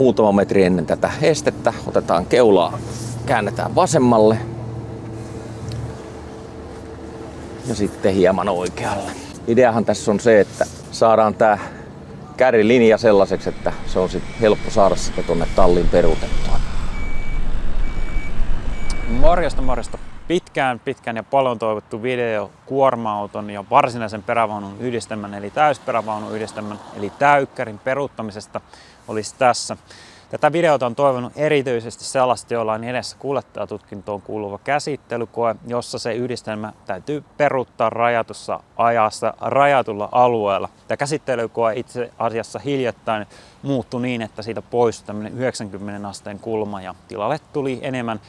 muutama metri ennen tätä estettä. Otetaan keulaa, käännetään vasemmalle. Ja sitten hieman oikealle. Ideahan tässä on se, että saadaan tää kärrilinja sellaiseksi, että se on sit helppo saada sitä tonne talliin peruutettua. Morjesta. Pitkään ja paljon toivottu video kuorma-auton ja varsinaisen perävaunun yhdistelmän eli täysperävaunun yhdistelmän eli täykkärin peruuttamisesta olisi tässä. Tätä videota on toivonut erityisesti sellaista, jolla on edessä kuljettajatutkintoon kuuluva käsittelykoe, jossa se yhdistelmä täytyy peruuttaa rajatussa ajassa rajatulla alueella. Tämä käsittelykoe itse asiassa hiljattain muuttui niin, että siitä poistui tämmöinen 90 asteen kulma ja tilalle tuli enemmän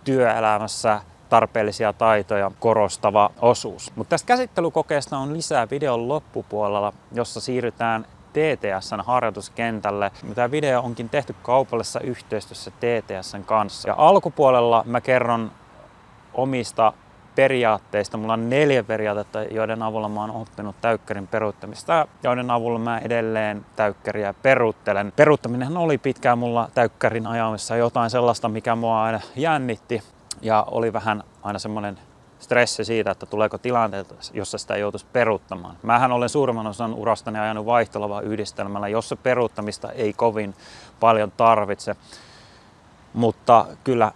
työelämässä tarpeellisia taitoja korostava osuus. Mutta tästä käsittelykokeesta on lisää videon loppupuolella, jossa siirrytään TTS:n harjoituskentälle. Tämä video onkin tehty kaupallisessa yhteistyössä TTS:n kanssa. Ja alkupuolella mä kerron omista periaatteista. Mulla on 4 periaatetta, joiden avulla mä oon oppinut täykkärin peruuttamista, joiden avulla mä edelleen täykkäriä peruuttelen. Peruuttaminen oli pitkään mulla täykkärin ajamissa jotain sellaista, mikä mua aina jännitti. Ja oli vähän aina semmoinen stressi siitä, että tuleeko tilanteita, jossa sitä joutuisi peruuttamaan. Mähän olen suurimman osan urastani ajanut vaihtolavaa yhdistelmällä, jossa peruuttamista ei kovin paljon tarvitse. Mutta kyllä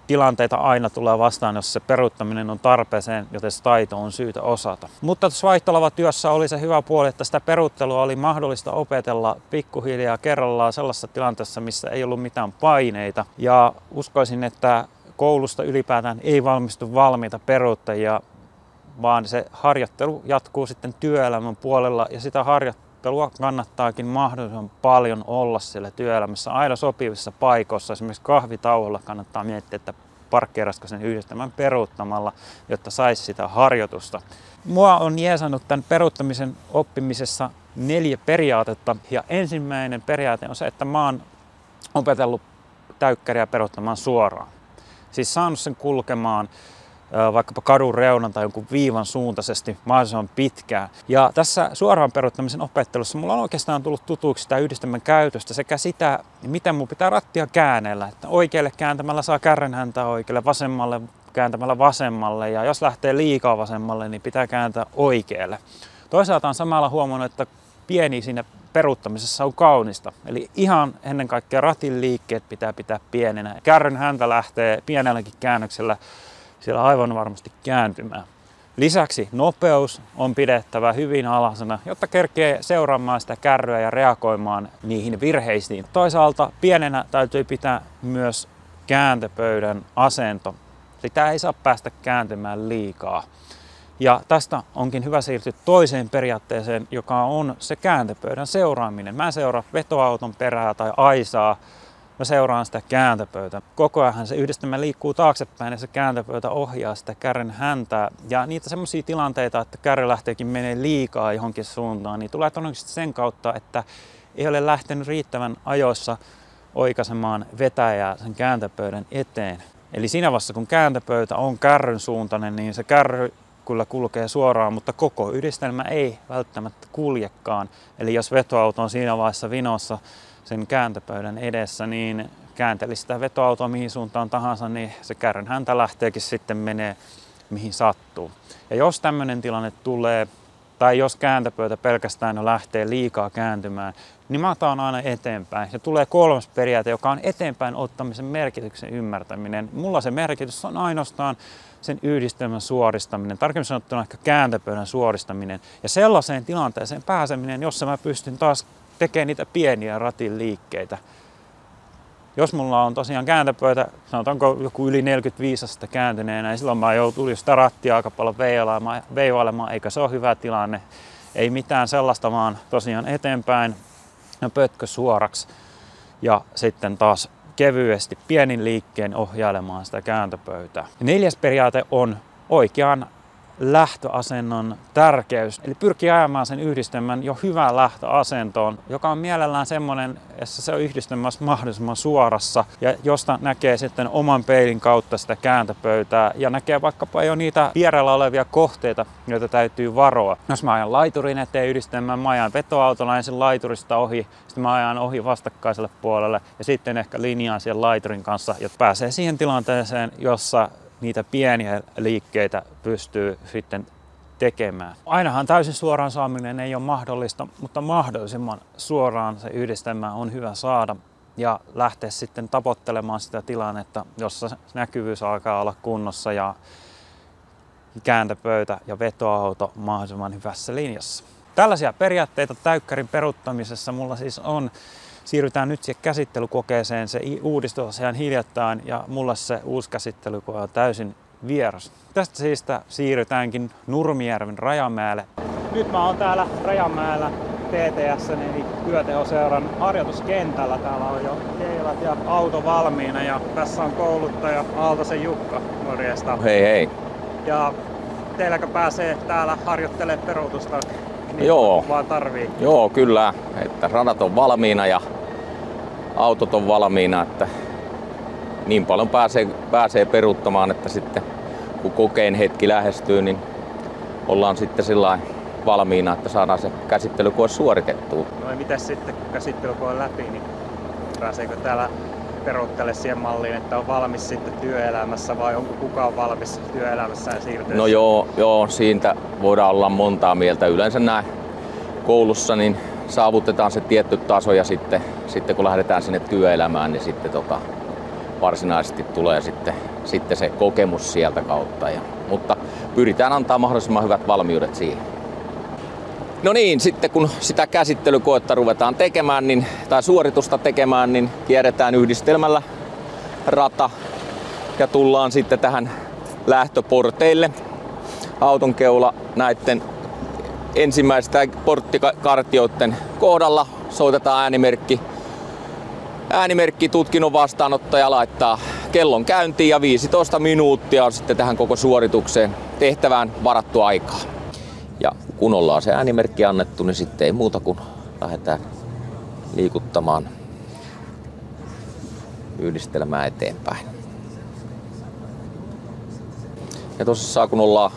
tilanteita aina tulee vastaan, jos se peruuttaminen on tarpeeseen, joten se taito on syytä osata. Mutta tuossa vaihtolavatyössä oli se hyvä puoli, että sitä peruuttelua oli mahdollista opetella pikkuhiljaa kerrallaan sellaisessa tilanteessa, missä ei ollut mitään paineita. Ja uskoisin, että koulusta ylipäätään ei valmistu valmiita peruuttajia, vaan se harjoittelu jatkuu sitten työelämän puolella ja sitä harjoittelua kannattaakin mahdollisimman paljon olla siellä työelämässä aina sopivissa paikoissa. Esimerkiksi kahvitauolla kannattaa miettiä, että parkkeerasiko sen yhdistelmän peruuttamalla, jotta saisi sitä harjoitusta. Mua on jeesannut tämän peruuttamisen oppimisessa 4 periaatetta ja ensimmäinen periaate on se, että mä oon opetellut täykkäriä peruuttamaan suoraan. Siis saanut sen kulkemaan vaikkapa kadun reunan tai jonkun viivan suuntaisesti mahdollisimman pitkään. Ja tässä suoraan peruuttamisen opettelussa mulla on oikeastaan tullut tutuksi sitä yhdistelmän käytöstä sekä sitä, miten mun pitää rattia käännellä. Että oikealle kääntämällä saa kärrenhäntää oikealle, vasemmalle kääntämällä vasemmalle ja jos lähtee liikaa vasemmalle, niin pitää kääntää oikealle. Toisaalta on samalla huomannut, että pieni siinä peruuttamisessa on kaunista. Eli ihan ennen kaikkea ratin liikkeet pitää pitää pienenä. Kärryn häntä lähtee pienelläkin käännöksellä siellä aivan varmasti kääntymään. Lisäksi nopeus on pidettävä hyvin alhaisena, jotta kerkee seuraamaan sitä kärryä ja reagoimaan niihin virheisiin. Toisaalta pienenä täytyy pitää myös kääntöpöydän asento. Sitä ei saa päästä kääntymään liikaa. Ja tästä onkin hyvä siirtyä toiseen periaatteeseen, joka on se kääntöpöydän seuraaminen. Mä en seuraa vetoauton perää tai aisaa, mä seuraan sitä kääntöpöytä. Koko ajan se yhdistelmä liikkuu taaksepäin ja se kääntöpöytä ohjaa sitä kärryn häntää. Ja niitä semmoisia tilanteita, että kärry lähteekin menee liikaa johonkin suuntaan, niin tulee todennäköisesti sen kautta, että ei ole lähtenyt riittävän ajoissa oikaisemaan vetäjää sen kääntöpöydän eteen. Eli siinä vaiheessa, kun kääntöpöytä on kärryn suuntainen, niin se kärry kyllä kulkee suoraan, mutta koko yhdistelmä ei välttämättä kuljekaan. Eli jos vetoauto on siinä vaiheessa vinossa sen kääntöpöydän edessä, niin käänteli sitä vetoautoa mihin suuntaan tahansa, niin se kärryn häntä lähteekin sitten menee mihin sattuu. Ja jos tämmöinen tilanne tulee, tai jos kääntöpöytä pelkästään jo lähtee liikaa kääntymään, niin mä otan aina eteenpäin. Ja tulee 3. periaate, joka on eteenpäin ottamisen merkityksen ymmärtäminen. Mulla se merkitys on ainoastaan sen yhdistelmän suoristaminen, tarkemmin sanottuna ehkä kääntöpöydän suoristaminen ja sellaiseen tilanteeseen pääseminen, jossa mä pystyn taas tekemään niitä pieniä ratin liikkeitä. Jos mulla on tosiaan kääntöpöytä, sanotaanko joku yli 45 astetta kääntyneenä, niin silloin mä joutun sitä rattia aika paljon veivailemaan, eikä se ole hyvä tilanne. Ei mitään sellaista, vaan tosiaan eteenpäin ja pötkö suoraksi ja sitten taas kevyesti pienin liikkeen ohjailemaan sitä kääntöpöytää. 4. periaate on oikean lähtöasennon tärkeys. Eli pyrkii ajamaan sen yhdistelmän jo hyvään lähtöasentoon, joka on mielellään semmoinen, että se on yhdistelmässä mahdollisimman suorassa ja josta näkee sitten oman peilin kautta sitä kääntöpöytää ja näkee vaikkapa jo niitä vierellä olevia kohteita, joita täytyy varoa. Jos mä ajan laiturin eteen yhdistelmän, mä ajan vetoautolla ensin laiturista ohi, sitten mä ajan ohi vastakkaiselle puolelle ja sitten ehkä linjaan siellä laiturin kanssa, jotta pääsee siihen tilanteeseen, jossa niitä pieniä liikkeitä pystyy sitten tekemään. Ainahan täysin suoraan saaminen ei ole mahdollista, mutta mahdollisimman suoraan se yhdistelmä on hyvä saada ja lähteä sitten tavoittelemaan sitä tilannetta, jossa näkyvyys alkaa olla kunnossa ja kääntöpöytä ja vetoauto mahdollisimman hyvässä linjassa. Tällaisia periaatteita täykkärin peruuttamisessa mulla siis on. Siirrytään nyt siihen käsittelykokeeseen. Se uudistus ihan hiljattain ja mulle se uusi käsittelykoe on täysin vieras. Tästä siitä siirrytäänkin Nurmijärven Rajamäelle. Nyt mä oon täällä Rajamäellä TTS eli Työtehoseuran harjoituskentällä. Täällä on jo keilat ja auto valmiina ja tässä on kouluttaja Aaltosen Jukka. Morjesta. Hei hei. Ja teilläkö pääsee täällä harjoittelemaan peruutusta? Niin Joo. Vaan tarvii. Joo, kyllä. Että radat on valmiina ja autot on valmiina, että niin paljon pääsee peruuttamaan, että sitten kun kokeen hetki lähestyy, niin ollaan sitten sillain valmiina, että saadaan se käsittelykoe suoritettua. No ja mitäs sitten kun käsittelykoe on läpi, niin pääseekö täällä peruuttele siihen malliin, että on valmis sitten työelämässä vai onko kukaan valmis työelämässään siirtyessä? No joo, siitä voidaan olla montaa mieltä. Yleensä näin koulussa niin saavutetaan se tietty taso ja sitten kun lähdetään sinne työelämään, niin sitten varsinaisesti tulee sitten se kokemus sieltä kautta. Mutta pyritään antaa mahdollisimman hyvät valmiudet siihen. No niin, sitten kun sitä käsittelykoetta ruvetaan tekemään, tai suoritusta tekemään, niin kierretään yhdistelmällä rata ja tullaan sitten tähän lähtöporteille. Auton keula näiden ensimmäisten porttikartioiden kohdalla soitetaan äänimerkki tutkinnon vastaanottaja laittaa kellon käyntiin ja 15 minuuttia on sitten tähän koko suoritukseen tehtävään varattu aikaa. Ja kun ollaan se äänimerkki annettu, niin sitten ei muuta kuin lähdetään liikuttamaan yhdistelmää eteenpäin. Ja tosissaan kun ollaan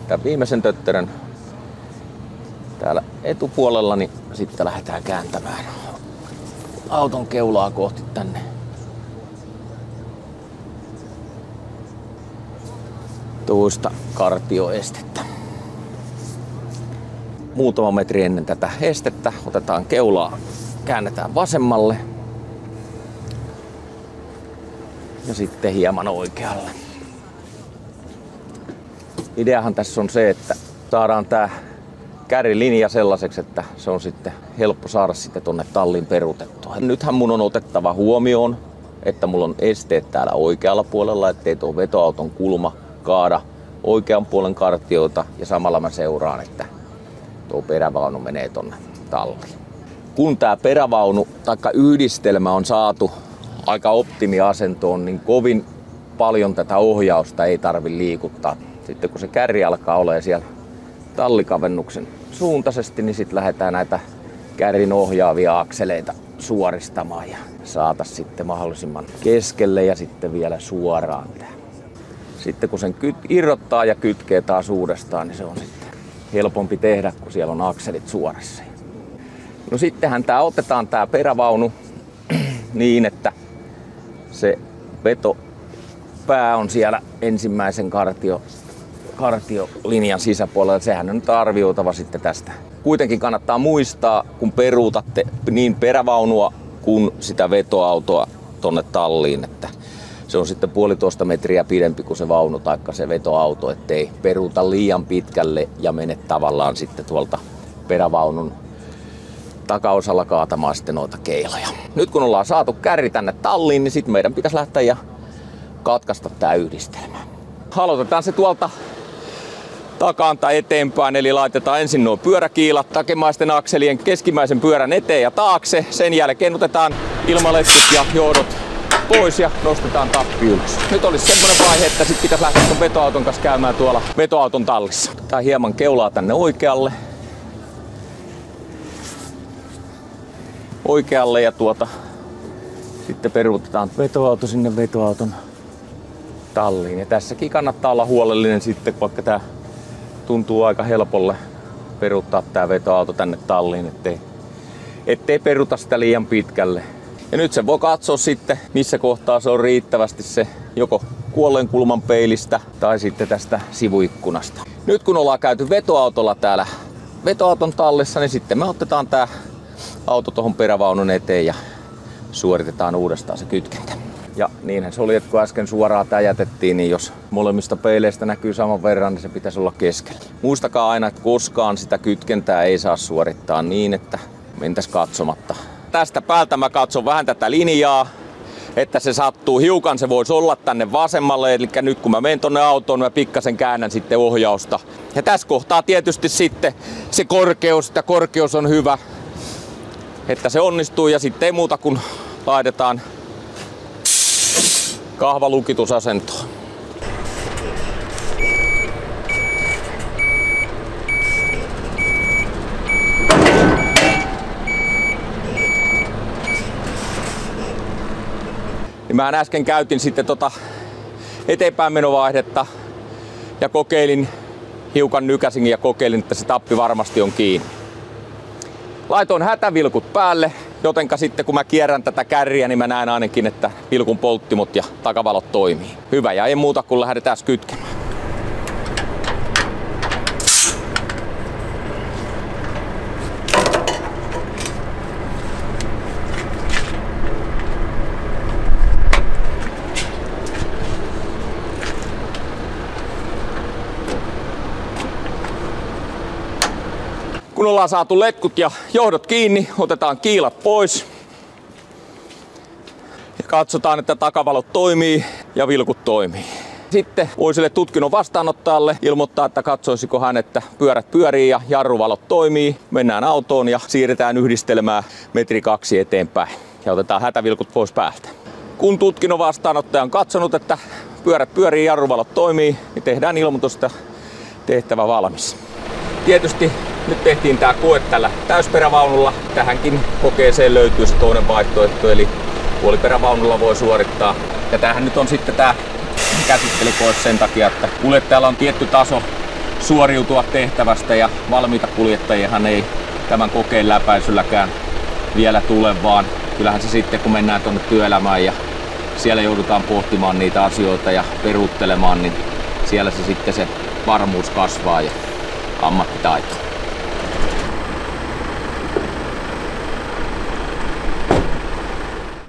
tämän viimeisen tötterön täällä etupuolella, niin sitten lähdetään kääntämään auton keulaa kohti tänne toista kartioestettä. Muutama metri ennen tätä estettä otetaan keulaa, käännetään vasemmalle ja sitten hieman oikealle. Ideahan tässä on se, että saadaan tää kärrilinja sellaiseksi, että se on sitten helppo saada sitten tonne tallin peruutettua. Nythän mun on otettava huomioon, että mulla on esteet täällä oikealla puolella, ettei tuo vetoauton kulma kaada oikean puolen kartioita ja samalla mä seuraan, että tuo perävaunu menee tonne talliin. Kun tää perävaunu taikka yhdistelmä on saatu aika optimiasentoon, niin kovin paljon tätä ohjausta ei tarvi liikuttaa. Sitten kun se kärri alkaa olemaan siellä tallikavennuksen suuntaisesti, niin sitten lähdetään näitä kärrin ohjaavia akseleita suoristamaan ja saataisiin sitten mahdollisimman keskelle ja sitten vielä suoraan. Sitten kun sen irrottaa ja kytkee taas uudestaan, niin se on sitten helpompi tehdä, kun siellä on akselit suorassa. No sittenhän otetaan tää perävaunu niin, että se vetopää on siellä ensimmäisen kartiolinjan sisäpuolella. Sehän on nyt arvioitava sitten tästä. Kuitenkin kannattaa muistaa, kun peruutatte niin perävaunua kuin sitä vetoautoa tonne talliin, että se on sitten 1,5 metriä pidempi kuin se vaunu tai se vetoauto, ettei peruuta liian pitkälle ja mene tavallaan sitten tuolta perävaunun takaosalla kaatamaan sitten noita keiloja. Nyt kun ollaan saatu kärri tänne talliin, niin sitten meidän pitäisi lähteä ja katkaista tää yhdistelmä. Aloitetaan se tuolta takanta eteenpäin, eli laitetaan ensin nuo pyöräkiilat takemaisten akselien keskimmäisen pyörän eteen ja taakse. Sen jälkeen otetaan ilmaletkut ja johdot pois ja nostetaan tappi ylös. Nyt olisi semmoinen vaihe, että sit pitäisi lähteä ton vetoauton kanssa käymään tuolla vetoauton tallissa. Tää hieman keulaa tänne oikealle ja sitten peruutetaan vetoauto sinne vetoauton talliin. Ja tässäkin kannattaa olla huolellinen sitten, vaikka tää tuntuu aika helpolle peruuttaa tää vetoauto tänne talliin, ettei peruta sitä liian pitkälle. Ja nyt se voi katsoa sitten, missä kohtaa se on riittävästi se joko kuolleen kulman peilistä tai sitten tästä sivuikkunasta. Nyt kun ollaan käyty vetoautolla täällä vetoauton tallissa, niin sitten me otetaan tää auto tuohon perävaunun eteen ja suoritetaan uudestaan se kytkentä. Ja niinhän se oli, että kun äsken suoraan tää jätettiin, niin jos molemmista peileistä näkyy saman verran, niin se pitäisi olla keskellä. Muistakaa aina, että koskaan sitä kytkentää ei saa suorittaa niin, että mentäisi katsomatta. Tästä päältä mä katson vähän tätä linjaa, että se sattuu hiukan, se voisi olla tänne vasemmalle, eli nyt kun mä menen tonne autoon, mä pikkasen käännän sitten ohjausta. Ja tässä kohtaa tietysti sitten se korkeus, että korkeus on hyvä, että se onnistuu ja sitten ei muuta kuin laitetaan kahvalukitusasentoon. Mä äsken käytin sitten eteenpäinmenovaihdetta ja kokeilin, hiukan nykäsin ja kokeilin, että se tappi varmasti on kiinni. Laitoin hätävilkut päälle, jotenka sitten kun mä kierrän tätä kärriä, niin mä näen ainakin, että vilkun polttimot ja takavalot toimii. Hyvä, ja ei muuta kuin lähdetään kytkemään. Kun ollaan saatu letkut ja johdot kiinni, otetaan kiilat pois. Ja katsotaan, että takavalot toimii ja vilkut toimii. Sitten voi sille tutkinnon vastaanottajalle ilmoittaa, että katsoisiko hän, että pyörät pyörii ja jarruvalot toimii. Mennään autoon ja siirretään yhdistelmää 1-2 metriä eteenpäin. Ja otetaan hätävilkut pois päältä. Kun tutkinnon vastaanottaja on katsonut, että pyörät pyörii ja jarruvalot toimii, niin tehdään ilmoitus, että tehtävä valmis. Tietysti nyt tehtiin tää koe tällä täysperävaunulla. Tähänkin kokeeseen löytyy se toinen vaihtoehto, eli puoliperävaunulla voi suorittaa. Ja tämähän nyt on sitten tää käsittelykoe sen takia, että kuljettajalla on tietty taso suoriutua tehtävästä ja valmiita kuljettajiahan ei tämän kokeen läpäisylläkään vielä tule, vaan kyllähän se sitten kun mennään tuonne työelämään ja siellä joudutaan pohtimaan niitä asioita ja peruuttelemaan, niin siellä se sitten se varmuus kasvaa ja ammattitaito.